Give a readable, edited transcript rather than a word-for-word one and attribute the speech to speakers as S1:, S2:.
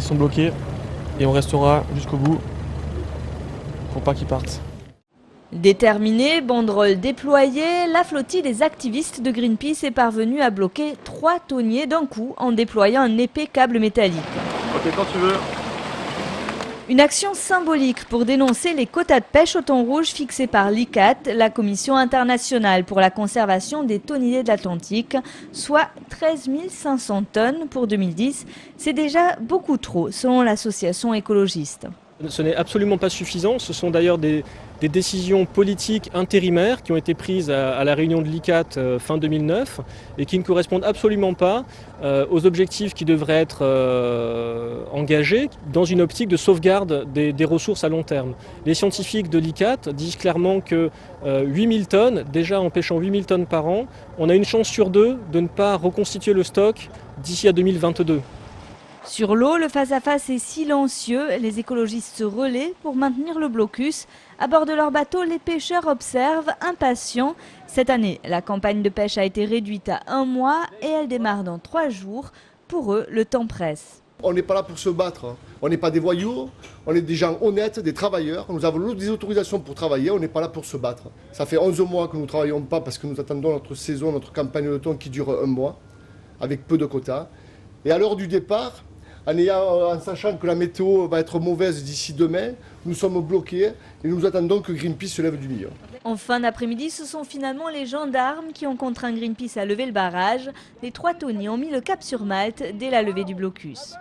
S1: sont bloqués et on restera jusqu'au bout pour pas qu'ils partent.
S2: Déterminée, banderole déployée, la flottille des activistes de Greenpeace est parvenue à bloquer 3 tonniers d'un coup en déployant un épais câble métallique.
S1: Ok, quand tu veux.
S2: Une action symbolique pour dénoncer les quotas de pêche au thon rouge fixés par l'ICCAT, la Commission internationale pour la conservation des thonidés de l'Atlantique, soit 13 500 tonnes pour 2010. C'est déjà beaucoup trop, selon l'association écologiste.
S3: Ce n'est absolument pas suffisant. Ce sont d'ailleurs des décisions politiques intérimaires qui ont été prises à la réunion de l'ICCAT fin 2009 et qui ne correspondent absolument pas aux objectifs qui devraient être engagés dans une optique de sauvegarde des ressources à long terme. Les scientifiques de l'ICCAT disent clairement que 8000 tonnes, déjà en pêchant 8000 tonnes par an, on a une chance sur 2 de ne pas reconstituer le stock d'ici à 2022.
S2: Sur l'eau, le face-à-face est silencieux. Les écologistes se relaient pour maintenir le blocus. À bord de leur bateau, les pêcheurs observent, impatients. Cette année, la campagne de pêche a été réduite à 1 mois et elle démarre dans 3 jours. Pour eux, le temps presse.
S4: On n'est pas là pour se battre. On n'est pas des voyous, on est des gens honnêtes, des travailleurs. Nous avons des autorisations pour travailler, on n'est pas là pour se battre. Ça fait 11 mois que nous ne travaillons pas parce que nous attendons notre saison, notre campagne de thon qui dure 1 mois, avec peu de quotas. Et à l'heure du départ, en sachant que la météo va être mauvaise d'ici demain, nous sommes bloqués et nous attendons que Greenpeace se lève du milieu.
S2: En fin d'après-midi, ce sont finalement les gendarmes qui ont contraint Greenpeace à lever le barrage. Les 3 tonniers ont mis le cap sur Malte dès la levée du blocus.